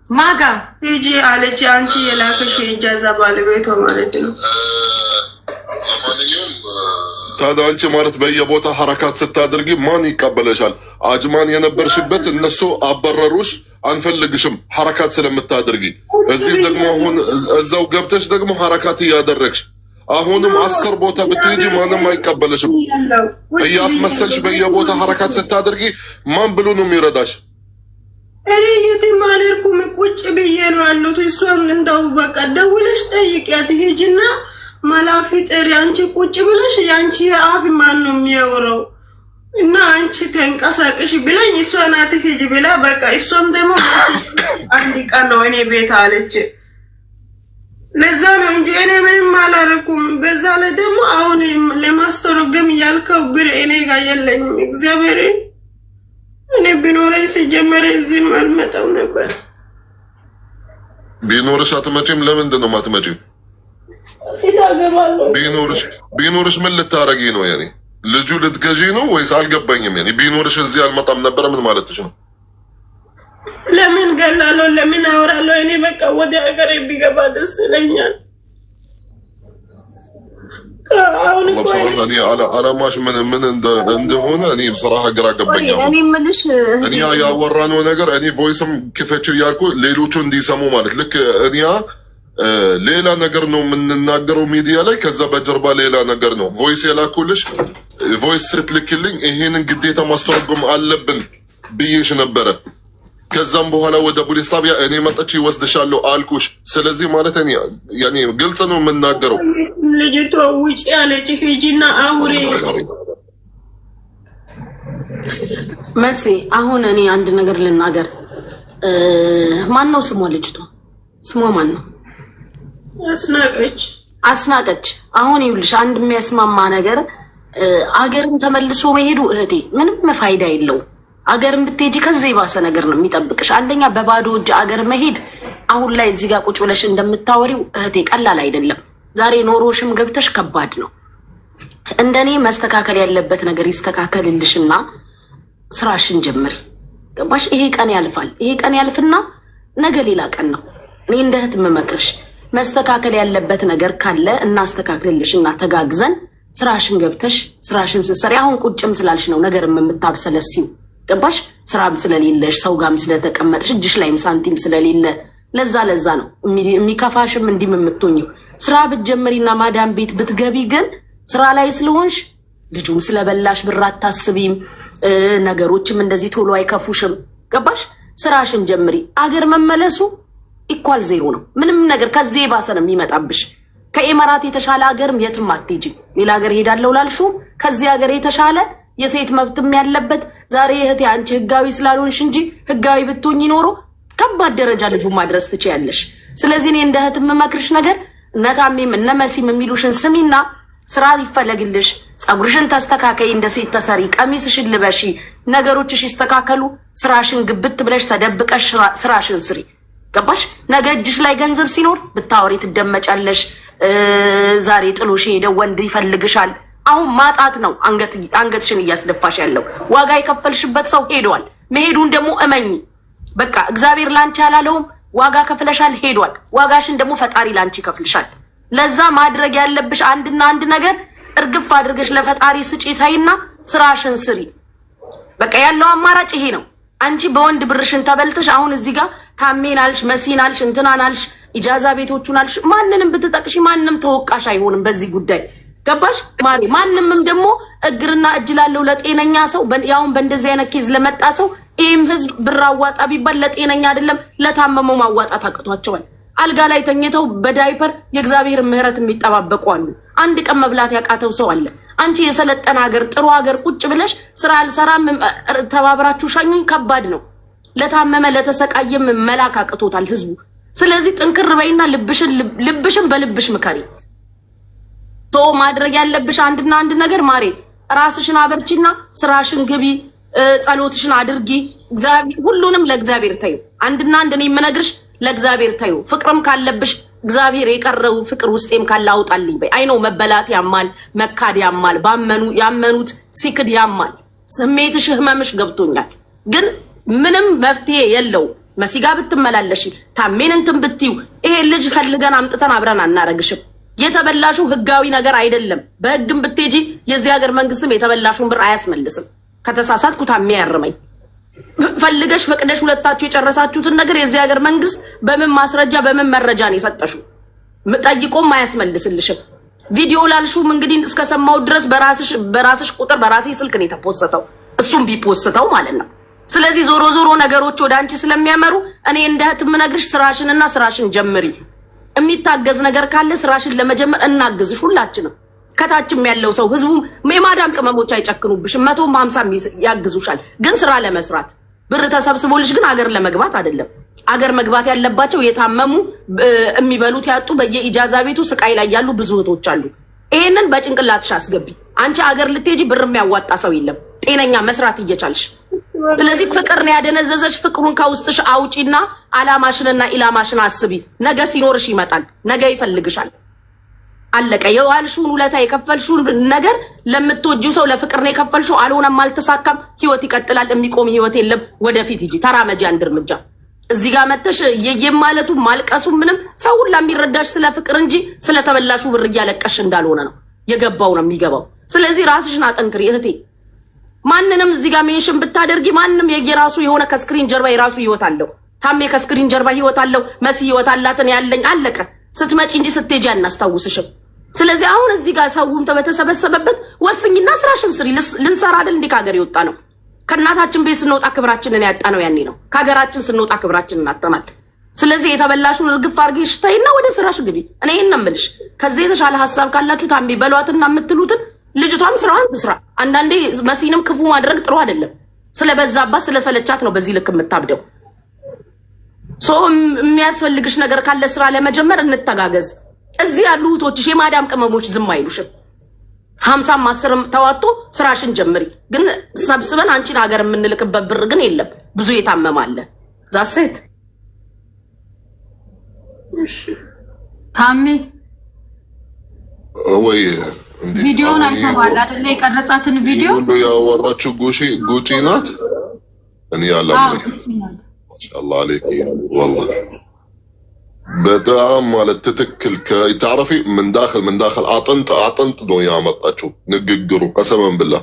A: ማጋ
D: ሂጂ አለች። አንቺ የላከሽ ኢጃዛ ባለቤቷ ማለት ነው።
G: ለማንኛውም ታዲያ አንቺ ማለት በየቦታ ሐረካት ስታደርጊ ማን ይቀበለሻል? አጅማን የነበርሽበት እነሱ አበረሩሽ። አንፈልግሽም ሐረካት ስለምታደርጊ። እዚህ ደግሞ አሁን እዛው ገብተሽ ደግሞ ሐረካት እያደረግሽ አሁንም 10 ቦታ ብትሄጂ ማንም አይቀበለሽም። እያስመሰልሽ በየቦታ ሐረካት ስታደርጊ ማን ብሎ ነው የሚረዳሽ?
D: እኔ የትም አልሄድኩም። ቁጭ ብዬ ነው ያለሁት። እሷም እንደው በቃ ደውለሽ ጠይቂያት ሂጂና መላፊ ጥሪ። አንቺ ቁጭ ብለሽ ያንቺ አፍ ማን ነው የሚያወራው? እና አንቺ ተንቀሳቀሽ ብለኝ እሷ ናት ሂጂ ብላ በቃ እሷም ደግሞ አንድ ቀን ነው እኔ ቤት አለች። ለዛ ነው እንጂ እኔ ምንም አላረኩም። በዛ ላይ ደግሞ አሁን ለማስተረጎም ያልከው ብር እኔ ጋር የለኝም። እግዚአብሔር እኔ ቢኖረኝ ሲጀመር እዚህ አልመጣም ነበር።
G: ቢኖርሽ አትመጪም? ለምንድን ነው የማትመጪው? ቢኖርሽ ምን ልታረጊ ነው? ያኔ ልጁ ልትገዢ ነው ወይስ? አልገባኝም። ያኔ ቢኖርሽ እዚህ አልመጣም ነበር ምን ማለትሽ ነው?
D: ለምን ገላለሁ? ለምን አወራለሁ? እኔ በቃ ወደ ሀገር ቢገባ ደስ ይለኛል። አሁን እኮ አላማሽ ምን እንደሆነ እኔ በስራህ ሀገር አገባኝ። እኔ ያወራነው ነገር እኔ ቮይስም ክፈችው እያልኩ ሌሎቹ እንዲሰሙ ማለት ልክ እኔ ሌላ ነገር ነው የምንናገረው ሚዲያ ላይ፣ ከዛ በጀርባ ሌላ ነገር ነው። ቮይስ የላኩልሽ ቮይስ ስትልክልኝ ይሄንን ግዴታ ማስተረጎም አለብን ብዬሽ ነበረ። ከዛም በኋላ ወደ ፖሊስ ጣቢያ እኔ መጥቼ ይወስድሻለሁ አልኩሽ። ስለዚህ ማለት እኔ ያኔ ግልጽ ነው የምናገረው። ልጅቷ ውጪ ያለች ሂጂና አውሪ
B: መሲ። አሁን እኔ አንድ ነገር ልናገር። ማን ነው ስሟ? ልጅቷ ስሟ ማን ነው? አስናቀች። አሁን ይኸውልሽ አንድ የሚያስማማ ነገር አገርን ተመልሶ መሄዱ እህቴ ምንም ፋይዳ የለው። አገርን ብትሄጂ ከዚህ ባሰ ነገር ነው የሚጠብቅሽ። አንደኛ በባዶ እጅ አገር መሄድ አሁን ላይ እዚህ ጋር ቁጭ ብለሽ እንደምታወሪው እህቴ ቀላል አይደለም። ዛሬ ኖሮሽም ገብተሽ ከባድ ነው። እንደኔ መስተካከል ያለበት ነገር ይስተካከልልሽና ስራሽን ጀምሪ። ገባሽ? ይሄ ቀን ያልፋል። ይሄ ቀን ያልፍና ነገ ሌላ ቀን ነው። እኔ እንደ እህት የምመክርሽ መስተካከል ያለበት ነገር ካለ እናስተካክልልሽና ተጋግዘን ስራሽን ገብተሽ ስራሽን ስትሰሪ አሁን ቁጭም ስላልሽ ነው ነገር የምታብሰለሲው። ገባሽ? ስራም ስለሌለሽ ሰው ጋርም ስለተቀመጥሽ እጅሽ ላይም ሳንቲም ስለሌለ ለዛ ነው የሚከፋሽም እንዲም የምትሆኝው። ስራ ብትጀምሪና ማዳም ቤት ብትገቢ ግን ስራ ላይ ስለሆንሽ ልጁም ስለበላሽ ብር አታስቢም። ነገሮችም እንደዚህ ቶሎ አይከፉሽም። ገባሽ? ስራሽን ጀምሪ። አገር መመለሱ ኢኳል ዜሮ ነው። ምንም ነገር ከዚህ ባሰ ነው የሚመጣብሽ። ከኢማራት የተሻለ ሀገርም የትም አትሄጂ። ሌላ ሀገር ሄዳለሁ ላልሹ ከዚህ ሀገር የተሻለ የሴት መብትም ያለበት ዛሬ እህቴ አንቺ ህጋዊ ስላልሆንሽ እንጂ ህጋዊ ብትሆኚ ኖሮ ከባድ ደረጃ ልጁ ማድረስ ትችያለሽ። ስለዚህ እኔ እንደ እህት የምመክርሽ ነገር እነታሜም እነመሲም የሚሉሽን ስሚና ስራ ይፈለግልሽ። ጸጉርሽን ተስተካከይ፣ እንደ ሴት ተሰሪ፣ ቀሚስሽን ልበሺ፣ ነገሮችሽ ይስተካከሉ። ስራሽን ግብት ብለሽ ተደብቀሽ ስራሽን ስሪ። ገባሽ? ነገ እጅሽ ላይ ገንዘብ ሲኖር ብታወሪ ትደመጫለሽ። ዛሬ ጥሎሽ ሄደ ወንድ ይፈልግሻል። አሁን ማጣት ነው አንገትሽን እያስደፋሽ ያለው። ዋጋ የከፈልሽበት ሰው ሄዷል። መሄዱን ደግሞ እመኝ። በቃ እግዚአብሔር ላንቺ ያላለውም ዋጋ ከፍለሻል፣ ሄዷል። ዋጋሽን ደግሞ ፈጣሪ ላንቺ ይከፍልሻል። ለዛ ማድረግ ያለብሽ አንድና አንድ ነገር እርግፍ አድርገሽ ለፈጣሪ ስጪ ታይና ስራሽን ስሪ። በቃ ያለው አማራጭ ይሄ ነው። አንቺ በወንድ ብርሽን ተበልተሽ አሁን እዚህ ጋር ታሜን አልሽ፣ መሲን አልሽ፣ እንትናን አልሽ፣ ኢጃዛ ቤቶቹን አልሽ። ማንንም ብትጠቅሺ ማንንም ተወቃሽ አይሆንም በዚህ ጉዳይ። ገባሽ ማሪ? ማንምም ደግሞ እግርና እጅ ላለው ለጤነኛ ሰው ያውን በእንደዚህ አይነት ኬዝ ለመጣ ሰው ይህም ህዝብ ብር አዋጣ ቢባል ለጤነኛ አይደለም ለታመመው ማዋጣት አቅቷቸዋል። አልጋ ላይ ተኝተው በዳይፐር የእግዚአብሔር ምህረት የሚጠባበቁ አሉ። አንድ ቀን መብላት ያቃተው ሰው አለ። አንቺ የሰለጠነ ሀገር ጥሩ ሀገር ቁጭ ብለሽ ስራ አልሰራም ተባብራችሁ ሻኙኝ ከባድ ነው። ለታመመ ለተሰቃየም መላክ አቅቶታል ህዝቡ። ስለዚህ ጥንክር በይና ልብሽን በልብሽ ምከሪ። ማድረግ ያለብሽ አንድና አንድ ነገር ማሬ ራስሽን አበርቺና ስራሽን ግቢ፣ ጸሎትሽን አድርጊ። እግዚአብሔር ሁሉንም ለእግዚአብሔር ታዩ። አንድና አንድ እኔ የምነግርሽ ለእግዚአብሔር ታዩ። ፍቅርም ካለብሽ እግዚአብሔር የቀረው ፍቅር ውስጤም ካለ አውጣልኝ በይ። አይኖ መበላት ያማል፣ መካድ ያማል፣ ያመኑት ሲክድ ያማል። ስሜትሽ ህመምሽ ገብቶኛል፣ ግን ምንም መፍትሄ የለው። መሲጋ ብትመላለሽ ታሜን እንትን ብትዩ ይሄ ልጅ ፈልገን አምጥተን አብረን አናረግሽም። የተበላሹ ህጋዊ ነገር አይደለም። በህግም ብትጂ የዚህ ሀገር መንግስትም የተበላሹን ብር አያስመልስም። ከተሳሳትኩ ታሜ ያርመኝ። ፈልገሽ ፈቅደሽ ሁለታችሁ የጨረሳችሁትን ነገር የዚህ ሀገር መንግስት በምን ማስረጃ በምን መረጃ ነው የሰጠሽው? ጠይቆም አያስመልስልሽም። ቪዲዮ ላልሹም እንግዲህ እስከሰማው ድረስ በራስሽ ቁጥር በራሴ ስልክ ነው የተፖስተው፣ እሱም ቢፖስተው ማለት ነው። ስለዚህ ዞሮ ነገሮች ወደ አንቺ ስለሚያመሩ እኔ እንደ እህት የምነግርሽ ስራሽንና ስራሽን ጀምሪ። የሚታገዝ ነገር ካለ ስራሽን ለመጀመር እናግዝሽ ሁላችንም። ከታችም ያለው ሰው ህዝቡ የማዳም ቅመሞች አይጨክኑብሽም 150 ያግዙሻል ግን ስራ ለመስራት ብር ተሰብስቦልሽ ግን አገር ለመግባት አይደለም አገር መግባት ያለባቸው የታመሙ የሚበሉት ያጡ በየኢጃዛ ቤቱ ስቃይ ላይ ያሉ ብዙ እህቶች አሉ ይሄንን በጭንቅላትሽ አስገቢ አንቺ አገር ልትሄጂ ብር የሚያዋጣ ሰው የለም ጤነኛ መስራት እየቻልሽ ስለዚህ ፍቅር ነው ያደነዘዘሽ ፍቅሩን ከውስጥሽ አውጪና አላማሽንና ኢላማሽን አስቢ ነገ ሲኖርሽ ይመጣል ነገ ይፈልግሻል አለቀ የዋልሽውን ውለታ የከፈልሽውን ነገር ለምትወጂው ሰው ለፍቅር ነው የከፈልሽው አልሆነም አልተሳካም ህይወት ይቀጥላል የሚቆም ህይወት የለም ወደፊት ሂጂ ተራመጂ አንድ እርምጃ እዚህ ጋር መተሽ የየማለቱ ማልቀሱ ምንም ሰው ሁላ የሚረዳሽ ስለ ፍቅር እንጂ ስለ ተበላሹ ብር እያለቀሽ እንዳልሆነ ነው የገባው ነው የሚገባው ስለዚህ ራስሽን አጠንክሪ እህቴ ማንንም እዚህ ጋር ሜንሽን ብታደርጊ ማንንም የየራሱ የሆነ ከስክሪን ጀርባ የራሱ ህይወት አለው ታሜ ከስክሪን ጀርባ ህይወት አለው መሲ ህይወት አላትን ያለኝ አለቀ ስትመጪ እንዲ ስትሄጂ አናስታውስሽም ስለዚህ አሁን እዚህ ጋር ሰውም ተበተሰበሰበበት ወስኝና ስራሽን ስሪ ልንሰራ አይደል እንዴ ካገር ይወጣ ነው ከናታችን ቤት ስንወጣ ክብራችንን ያጣ ነው ያኔ ነው ካገራችን ስንወጣ ክብራችንን አጣናል ስለዚህ የተበላሹን እርግፍ አርገሽ ተይና ወደ ስራሽ ግቢ እኔ እንምልሽ ከዚህ የተሻለ ሐሳብ ካላችሁ ታምቢ በሏትና የምትሉትን ልጅቷም ስራዋን ትስራ አንዳንዴ መሲንም ክፉ ማድረግ ጥሩ አይደለም ስለበዛባት ስለሰለቻት ነው በዚህ ልክ የምታብደው የሚያስፈልግሽ ነገር ካለ ስራ ለመጀመር እንተጋገዝ እዚህ ያሉ እህቶችሽ የማዳም ቅመሞች ዝም አይሉሽም 50 10 ተዋጥቶ ስራሽን ጀምሪ ግን ሰብስበን አንቺን ሀገር የምንልክበት ብር ግን የለም ብዙ የታመማለ ዛሴት ታሜ
G: ወይ
A: ቪዲዮን አይተዋል አይደል የቀረጻትን ቪዲዮ
G: ሁሉ ያወራችሁ ጉጪ ናት እኔ ያላም ማሻአላህ አለኪ والله በጣም ማለት ትክክል ከታረፊ من داخل አጥንት ነው ያመጣችሁ ንግግሩ ቀሰመን بالله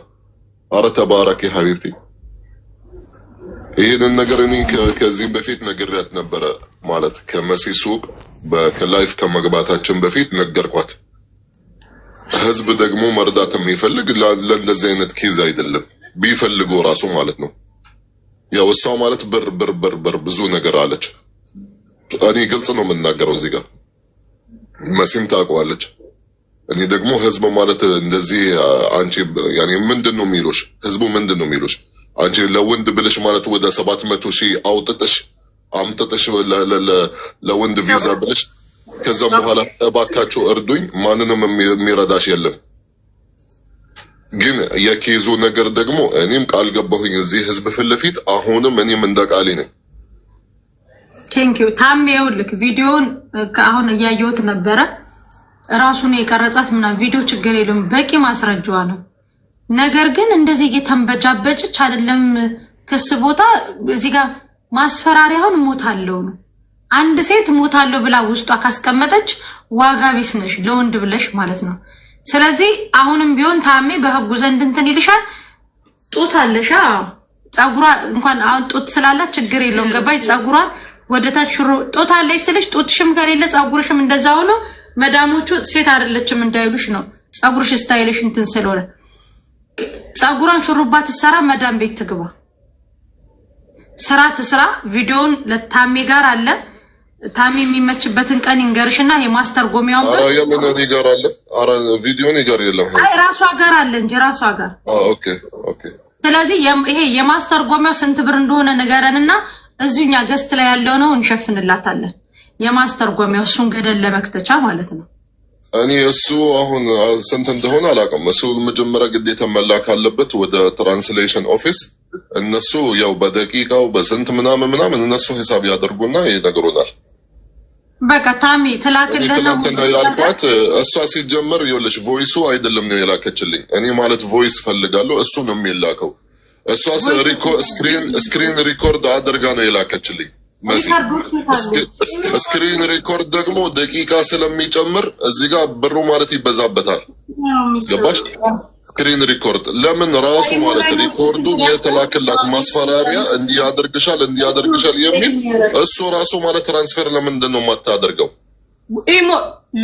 G: አረ ተባረክ ሐቢብቲ ይሄንን ነገር እኔ ከዚህ በፊት ነግሬያት ነበረ ማለት ከመሲ ሱቅ በላይፍ ከመግባታችን በፊት ነገርኳት ህዝብ ደግሞ መርዳት የሚፈልግ ለእንደዚህ አይነት ኬዝ አይደለም ቢፈልጉ ራሱ ማለት ነው ያው እሷ ማለት ብር ብዙ ነገር አለች እኔ ግልጽ ነው የምናገረው እዚህ ጋር መሲም ታውቀዋለች እኔ ደግሞ ህዝብ ማለት እንደዚህ አንቺ ያኔ ምንድነው የሚሉሽ ህዝቡ ምንድነው የሚሉሽ አንቺ ለወንድ ብለሽ ማለት ወደ 700,000 አውጥተሽ አምጥተሽ ለወንድ ቪዛ ብለሽ ከዛም በኋላ እባካችሁ እርዱኝ ማንንም የሚረዳሽ የለም ግን የኬዙ ነገር ደግሞ እኔም ቃል ገባሁኝ እዚህ ህዝብ ፍለፊት አሁንም እኔም እንደቃሌ ነኝ
A: ቴንክ ዩ ታሜው ልክ ቪዲዮን አሁን ያያዩት ነበረ ራሱን የቀረጻት ምናምን ቪዲዮ ችግር የለም በቂ ማስረጃዋ ነው ነገር ግን እንደዚህ እየተንበጃበጭች አይደለም ክስ ቦታ እዚህ ጋር ማስፈራሪያውን ሞታለው ነው አንድ ሴት ሞታለው ብላ ውስጧ ካስቀመጠች ዋጋ ቢስ ነሽ ለወንድ ብለሽ ማለት ነው ስለዚህ አሁንም ቢሆን ታሜ በህጉ ዘንድ እንትን ይልሻል ጡት አለሽ ጸጉሯ እንኳን አሁን ጡት ስላላት ችግር የለውም ገባይ ጸጉሯ ወደታች ሽሮ ጡት አለሽ ስለሽ ጡትሽም ከሌለ ጸጉርሽም እንደዛው ነው መዳሞቹ ሴት አይደለችም እንዳይሉሽ ነው ጸጉርሽ ስታይልሽ እንትን ስለሆነ ጸጉሯን ሽሩባ ትሰራ መዳም ቤት ትግባ ስራ ትስራ ቪዲዮን ለታሜ ጋር አለ ታሜ የሚመችበትን ቀን ይንገርሽና የማስተር ጎሚያው
G: አራ የምን እኔ ጋር አለ አራ ቪዲዮን ይጋር የለም
A: አይ ራሷ ጋር አለ እንጂ ራሷ ጋር
G: ኦኬ
A: ስለዚህ ይሄ የማስተር ጎሚያው ስንት ብር እንደሆነ ንገረንና እዚህኛ ገስት ላይ ያለው ነው እንሸፍንላታለን የማስተር ጎሚያው እሱን ገደል ለመክተቻ ማለት ነው
G: እኔ እሱ አሁን ስንት እንደሆነ አላውቅም እሱ መጀመሪያ ግዴታ መላክ አለበት ወደ ትራንስሌሽን ኦፊስ እነሱ ያው በደቂቃው በስንት ምናምን እነሱ ሂሳብ ያደርጉና ይነግሩናል
A: በቃ ታሜ ተላከለና
G: ያልኳት እሷ ሲጀመር ይኸውልሽ ቮይሱ አይደለም ነው የላከችልኝ እኔ ማለት ቮይስ ፈልጋለሁ እሱ ነው የሚላከው እሷ ስክሪን ሪኮርድ አድርጋ ነው የላከችልኝ መሲ ስክሪን ሪኮርድ ደግሞ ደቂቃ ስለሚጨምር እዚህ ጋር ብሩ ማለት ይበዛበታል ገባሽ ስክሪን ሪኮርድ ለምን ራሱ ማለት ሪኮርዱን የተላከላት ማስፈራሪያ እንዲያደርግሻል የሚል እሱ ራሱ ማለት ትራንስፈር ለምንድን ነው የማታደርገው
A: ኢሞ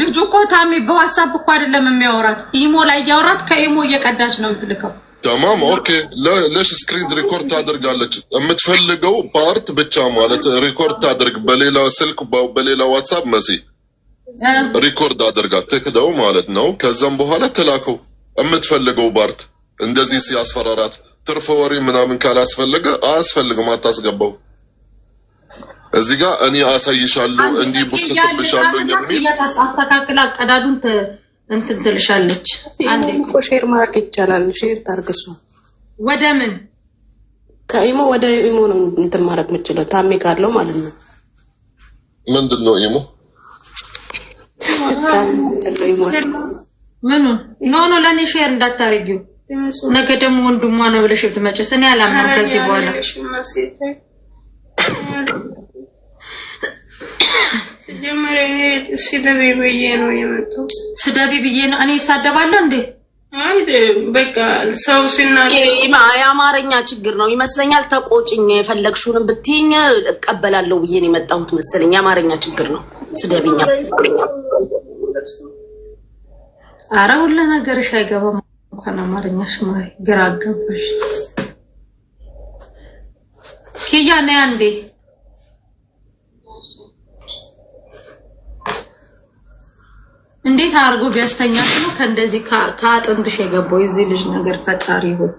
A: ልጁ እኮ ታሜ በዋትስአፕ እኮ አይደለም የሚያወራት ኢሞ ላይ ያወራት ከኢሞ እየቀዳች ነው የምትልከው
G: تمام اوكي ليش سكرين ريكورد ታደርጋለች የምትፈልገው ፓርት ብቻ ማለት ሪኮርድ ታደርግ በሌላ ስልክ በሌላ ዋትስአፕ መሲ ሪኮርድ አድርጋ ትክደው ማለት ነው። ከዛም በኋላ ትላከው የምትፈልገው ባርት እንደዚህ ሲያስፈራራት ትርፍ ወሬ ምናምን ካላስፈልገ አያስፈልግም፣ አታስገባው። እዚህ ጋር እኔ አሳይሻለሁ እንዲህ ቡስጥብሻለሁ የሚል
A: አስተካክላ አቀዳዱን እንትን ትልሻለች።
H: አንዴ እኮ ሼር ማድረግ ይቻላል። ሼር ታርግሱ።
A: ወደ ምን
H: ከኢሞ ወደ ኢሞ ነው እንትን ማድረግ የምችለው ታሜ ካለው ማለት ነው።
G: ምንድን ነው ኢሞ?
A: ምኑ ኖ ለኔ ሼር እንዳታረጊው። ነገ ደግሞ ወንድሟ ነው ብለሽ ብትመጪስ እኔ አላምንም። ከዚህ በኋላ ስደቢ ብዬ ነው እኔ እሳደባለሁ እንዴ?
D: አይ በቃ ሰው
B: የአማርኛ ችግር ነው ይመስለኛል። ተቆጭኝ የፈለግሽውን ብትይኝ እቀበላለሁ ብዬ ነው የመጣሁት መሰለኝ። የአማርኛ ችግር ነው። ስደቢኛ
A: አረ ሁሉ ነገርሽ አይገባም እንኳን አማርኛሽ ማይ ግራ አጋባሽ። ኪያ ነይ አንዴ። እንዴት አርጎ ቢያስተኛሽ ነው ከእንደዚህ ከአጥንትሽ የገባው የዚህ ልጅ ነገር? ፈጣሪ ይሁን።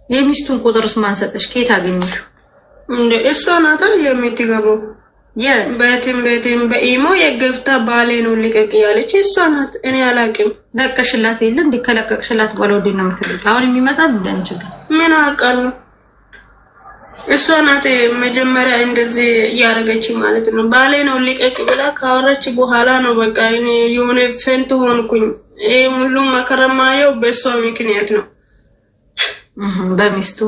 A: የሚስቱን ቁጥርስ ማን ሰጠሽ? ከየት አገኘሽው?
D: እንደ እሷ ናታ የምትገባው በቲም በኢሞ የገብታ ባሌ ነው ልቀቅ ያለች እሷ ናት። እኔ አላውቅም።
A: ለቀሽላት የለ እንዴ? ከለቀቅሽላት በኋላ ወዲህ ነው የምትልቅ። አሁን የሚመጣ እንደንች
D: ምን አውቃለሁ። እሷ ናት መጀመሪያ እንደዚህ ያረገች ማለት ነው። ባሌ ነው ልቀቅ ብላ ካወራች በኋላ ነው በቃ እኔ የሆነ ፈንት ሆንኩኝ። ይሄ ሁሉ መከረማየው በእሷ ምክንያት ነው።
A: በሚስቱ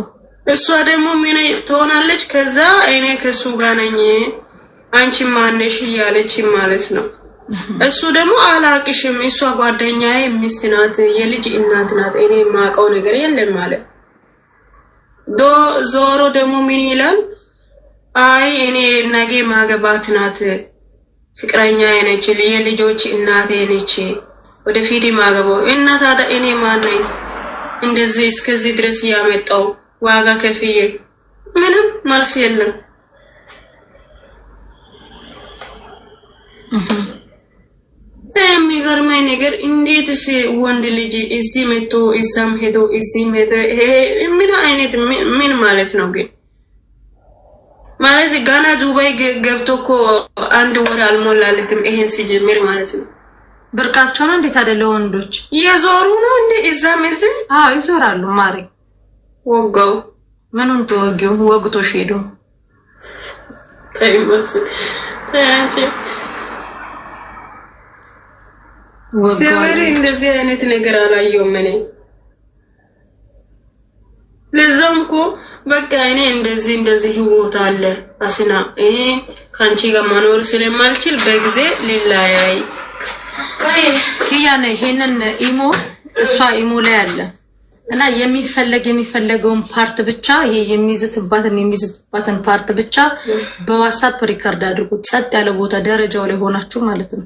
D: እሷ ደግሞ ምን ትሆናለች? ከዛ እኔ ከሱ ጋር ነኝ አንቺ ማነሽ እያለች ማለት ነው። እሱ ደግሞ አላቅሽም፣ እሷ ጓደኛዬ ሚስት ናት፣ የልጅ እናት ናት፣ እኔ የማውቀው ነገር የለም ማለት ዞሮ ደግሞ ምን ይላል? አይ እኔ ነገ ማገባት ናት፣ ፍቅረኛ ነች፣ የልጆች እናቴ ነች፣ ወደፊት ማገባው እና ታዲያ እኔ ማን ነኝ? እንደዚህ እስከዚህ ድረስ ያመጣው ዋጋ ከፍዬ ምንም መልስ የለም። የሚገርመኝ ነገር እንዴትስ ወንድ ልጅ እዚህ መጥቶ እዛም ሄዶ እዚህ ሄዶ ምን አይነት ምን ማለት ነው? ግን ማለት ጋና ዱባይ ገብቶ እኮ አንድ ወር አልሞላለትም ይሄን ሲጀምር ማለት ነው።
A: ብርቃቸው ነው እንዴት አይደለ? ወንዶች
D: የዞሩ ነው እንዴ? እዛም እዚህ
A: ይዞራሉ። ማሪ
D: ወጋው
A: ምኑን ተወጊው? ወግቶሽ ሄዶ
D: ታይመስ ታንቺ ወጋው እንደዚህ አይነት ነገር አላየሁም እኔ። ለዛም እኮ በቃ እኔ እንደዚህ ህይወት አለ አስና ይሄ ካንቺ ጋር መኖር ስለማልችል በጊዜ ሊላያይ
A: ኪያኔ ይሄንን ኢሞ እሷ ኢሞ ላይ አለ እና የሚፈለገውን ፓርት ብቻ ይሄ የሚዝትባትን ፓርት ብቻ በዋትስአፕ ሪከርድ አድርጉት። ጸጥ ያለ ቦታ ደረጃው ላይ ሆናችሁ ማለት ነው።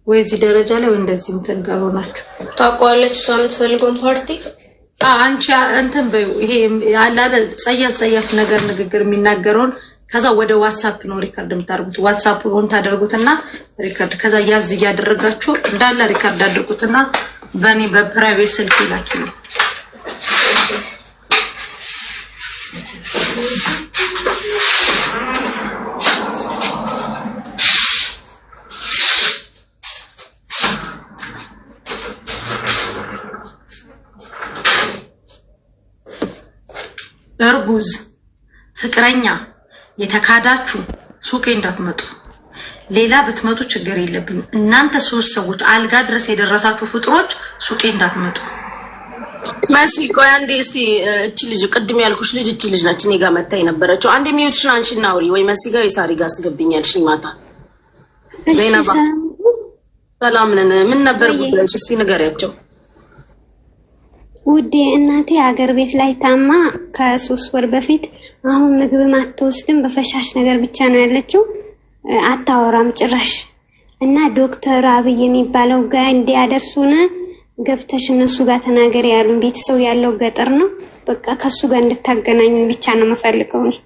A: ወይ እዚህ ደረጃ ላይ ወይ እንደዚህ እንትን ጋር ሆናችሁ
I: ታውቃለች እሷ የምትፈልገውን ፓርቲ
A: አንቺ እንትን በይው። ይሄ ያላለ ጸያፍ ነገር ንግግር የሚናገረውን ከዛ ወደ ዋትስአፕ ነው ሪከርድ የምታደርጉት። ዋትስአፕ ኦን ታደርጉትና ሪከርድ ከዛ ያዝ ያደረጋችሁ እንዳለ ሪከርድ አድርጉትና በኔ በፕራይቬት ስልክ ላኪ ነው። እርጉዝ ፍቅረኛ የተካዳችሁ ሱቄ እንዳትመጡ። ሌላ ብትመጡ ችግር የለብኝም። እናንተ ሶስት ሰዎች አልጋ ድረስ የደረሳችሁ ፍጥሮች ሱቄ እንዳትመጡ።
B: መሲ ቆይ አንዴ እስቲ እቺ ልጅ ቅድም ያልኩሽ ልጅ እቺ ልጅ ነች እኔ ጋር መታ የነበረችው። አንዴ ሚዩትሽን አንቺና አውሪ ወይ መሲ ጋር ወይ ሳሪ ጋር አስገብኛልሽ ማታ። ዘይናባ ሰላም ነን። ምን ነበር ጉዳይሽ? እስቲ ንገሪያቸው።
J: ውዴ እናቴ አገር ቤት ላይ ታማ ከ3 ወር በፊት አሁን ምግብም አትወስድም በፈሻሽ ነገር ብቻ ነው ያለችው አታወራም ጭራሽ እና ዶክተር አብይ የሚባለው ጋር እንዲያደርሱን ገብተሽ እነሱ ጋር ተናገር ያሉን ቤተሰው ያለው ገጠር ነው በቃ ከሱ ጋር እንድታገናኙ ብቻ ነው መፈልገው ነው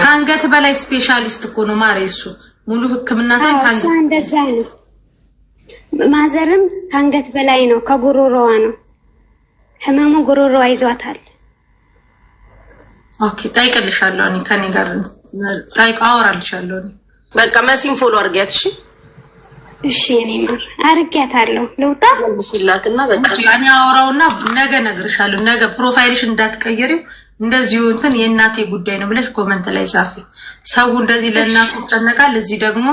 A: ካንገት በላይ ስፔሻሊስት እኮ ነው ማሬሱ ሙሉ ህክምና ታንካንገት
J: እንደዛ ነው ማዘርም ካንገት በላይ ነው ከጉሮሮዋ ነው ህመሙ ጉሮሮዋ ይዟታል
A: ኦኬ ታይቀልሻለሁ እኔ ከኔ ጋር ታይቅ አወራልሻለሁ
B: በቃ መሲን ፎሎ አርጋት
J: እሺ እኔ ማር አርጋታለሁ ለውጣ
B: ልሽላትና በቃ
A: ያኔ አወራውና ነገ ነግርሻለሁ ነገ ፕሮፋይልሽ እንዳትቀየሪው እንደዚህ እንትን የእናቴ ጉዳይ ነው ብለሽ ኮሜንት ላይ ጻፊ ሰው እንደዚህ ለእናቱ ተጨነቃል እዚህ ደግሞ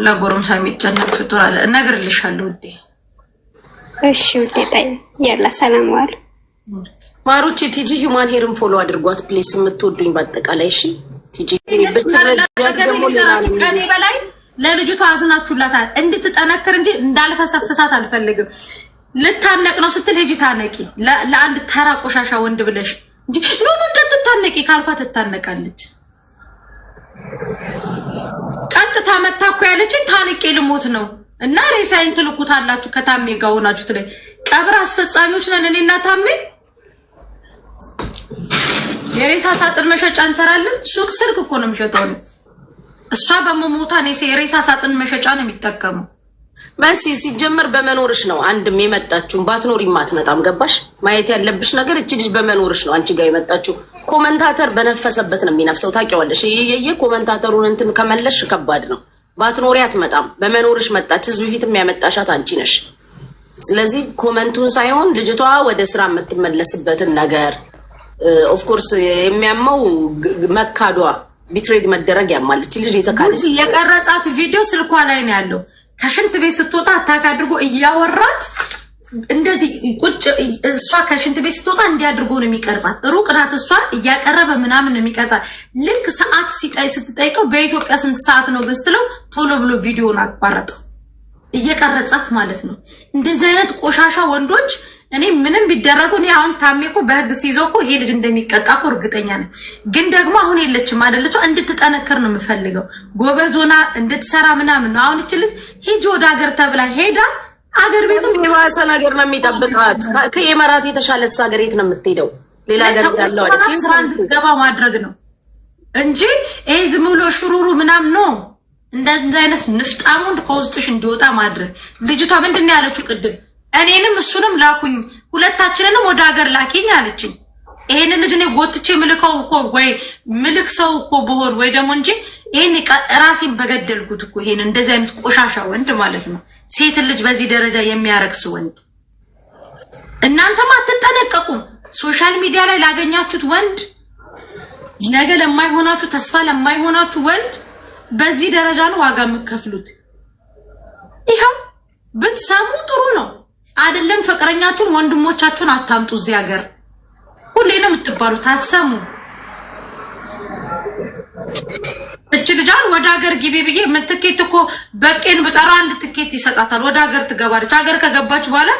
A: ለጎረምሳ የሚጨነቅ ፍጡር አለ እነግርልሻለሁ ውዴ
J: እሺ ውዴ ታይ ያላ ሰላም ዋል
B: ማሩቺ ቲጂ ሂውማን ሄርን ፎሎ አድርጓት ፕሊስ የምትወዱኝ በአጠቃላይ እሺ ቲጂ
A: ከኔ በላይ ለልጅቷ አዝናችሁላታል እንድትጠነክር እንጂ እንዳልፈሰፍሳት አልፈልግም ልታነቅ ነው ስትል ሂጂ ታነቂ ለአንድ ተራ ቆሻሻ ወንድ ብለሽ እንጂ ኑኑ እንድትታነቂ ካልኳት ትታነቃለች ቀጥታ መታኩ ያለችን ታንቄ ልሞት ነው እና ሬሳይን ትልኩታላችሁ ከታሜ ጋር ሆናችሁ ትለይ ቀብር አስፈጻሚዎች ነን እኔና ታሜ የሬሳ ሳጥን መሸጫ እንሰራለን ሱቅ ስልክ እኮ ነው የሚሸጠው እሷ በመሞታ ነው የሬሳ ሳጥን መሸጫ ነው የሚጠቀመው
B: መሲ ሲጀመር በመኖርሽ ነው አንድም የመጣችው ባትኖር ይማትመጣም ገባሽ ማየት ያለብሽ ነገር እቺ ልጅ በመኖርሽ ነው አንቺ ጋር የመጣችው ኮሜንታተር በነፈሰበት ነው የሚነፍሰው ታውቂዋለሽ ኮሜንታተሩን እንትን ከመለሽ ከባድ ነው ባትኖሪ አትመጣም በመኖርሽ መጣች ህዝብ ፊትም ያመጣሻት አንቺ ነሽ ስለዚህ ኮሜንቱን ሳይሆን ልጅቷ ወደ ስራ የምትመለስበትን ነገር ኦፍ ኮርስ የሚያመው መካዷ ቢትሬድ መደረግ ያማለች ልጅ የተካለች
A: የቀረጻት ቪዲዮ ስልኳ ላይ ነው ያለው ከሽንት ቤት ስትወጣ አታክ አድርጎ እያወራት እንደዚህ ቁጭ እሷ ከሽንት ቤት ስትወጣ እንዲያድርጎ ነው የሚቀርጻት ሩቅ ናት እሷ እያቀረበ ምናምን ነው የሚቀርጻት ልክ ሰዓት ስትጠይቀው በኢትዮጵያ ስንት ሰዓት ነው ገስትለው ቶሎ ብሎ ቪዲዮን አቋረጠው እየቀረጻት ማለት ነው እንደዚህ አይነት ቆሻሻ ወንዶች እኔ ምንም ቢደረጉ እኔ አሁን ታሜኮ በህግ ሲይዘውኮ ይሄ ልጅ እንደሚቀጣው እርግጠኛ ነኝ ግን ደግሞ አሁን የለችም አይደለች እንድትጠነከር ነው የምፈልገው ጎበዞና እንድትሰራ ምናምን ነው አሁን እቺ ልጅ ሂጂ ወደ ሀገር ተብላ ሄዳ አገር ቤትም
B: የማሰ ነገር ነው የሚጠብቃት ከየመራት የተሻለስ ሀገር የት ነው የምትሄደው ሌላ ሀገር ያለው አይደል
A: ስራ እንድትገባ ማድረግ ነው እንጂ ይሄ ዝም ብሎ ሽሩሩ ምናምን ነው እንደዚህ አይነት ንፍጣሙን ከውስጥሽ እንዲወጣ ማድረግ ልጅቷ ምንድነው ያለችው ቅድም እኔንም እሱንም ላኩኝ ሁለታችንንም ወደ ሀገር ላኪኝ አለችኝ ይሄን ልጅ ነው ጎትቼ ምልከው እኮ ወይ ምልክ ሰው እኮ በሆን ወይ ደግሞ እንጂ ይሄን ራሴን በገደልኩት እኮ ይሄን እንደዚህ አይነት ቆሻሻ ወንድ ማለት ነው ሴት ልጅ በዚህ ደረጃ የሚያረክስ ወንድ እናንተም አትጠነቀቁም ሶሻል ሚዲያ ላይ ላገኛችሁት ወንድ ነገ ለማይሆናችሁ ተስፋ ለማይሆናችሁ ወንድ በዚህ ደረጃ ነው ዋጋ የምትከፍሉት ይሄው ብትሰሙ ጥሩ ነው አይደለም ፍቅረኛችሁን ወንድሞቻችሁን አታምጡ እዚህ ሀገር ሁሌ ነው የምትባሉት አትሰሙ እቺ ልጅን ወደ ሀገር ግቢ ብዬ ምትኬት እኮ በቄን በጠራ አንድ ትኬት ይሰጣታል ወደ ሀገር ትገባለች ሀገር ከገባች በኋላ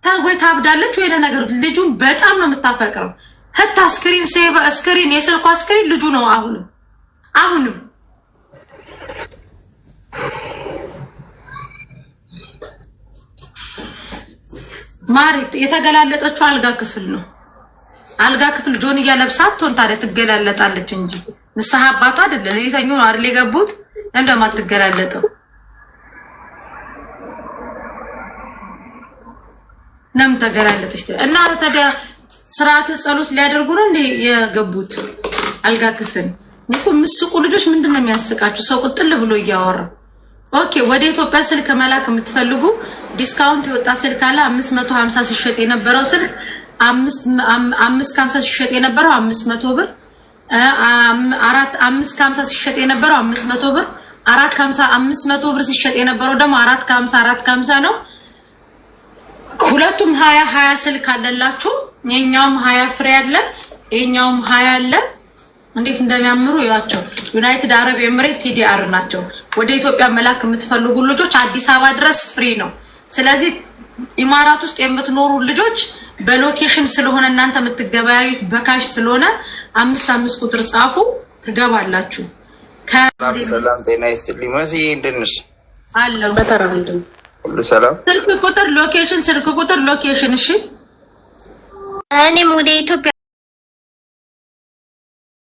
A: ታውይ ታብዳለች ወይ ለነገሩ ልጁን በጣም ነው የምታፈቅረው ህታ ስክሪን ሴቭ ስክሪን የስልኳ ስክሪን ልጁ ነው አሁንም ማሪት የተገላለጠችው አልጋ ክፍል ነው አልጋ ክፍል ጆንያ ለብሳት ቶን ታዲያ ትገላለጣለች እንጂ ንስሐ አባቷ አይደለም ለይተኙ አይደል የገቡት እንደማትገላለጠው ነም ተገላለጠች እና ታዲያ ስርዓተ ጸሎት ሊያደርጉ ነው እንዴ የገቡት አልጋ ክፍል ንቁ ምስቁ ልጆች ምንድነው የሚያስቃችሁ ሰው ቁጥል ብሎ እያወራ ኦኬ ወደ ኢትዮጵያ ስልክ መላክ የምትፈልጉ ዲስካውንት የወጣ ስልክ አለ 550 ሲሸጥ የነበረው ስልክ 550 ሲሸጥ የነበረው 500 ብር 550 ሲሸጥ የነበረው 500 ብር 450 500 ብር ሲሸጥ የነበረው ደግሞ 450 ነው ሁለቱም 20 ስልክ አለላችሁ የኛውም 20 ፍሬ አለ የኛውም 20 አለ እንዴት እንደሚያምሩ ያቸው ዩናይትድ አረብ ኤምሬት ቲዲአር ናቸው ወደ ኢትዮጵያ መላክ የምትፈልጉ ልጆች አዲስ አበባ ድረስ ፍሪ ነው። ስለዚህ ኢማራት ውስጥ የምትኖሩ ልጆች በሎኬሽን ስለሆነ እናንተ የምትገበያዩት በካሽ ስለሆነ 55 ቁጥር ጻፉ ትገባላችሁ።
K: ሰላም ጤና ይስጥልኝ። መሲ እንደነሽ
A: አለው
H: በተራ ወንድም
K: ሁሉ ሰላም።
A: ስልክ ቁጥር ሎኬሽን እሺ።
J: እኔም ወደ ኢትዮጵያ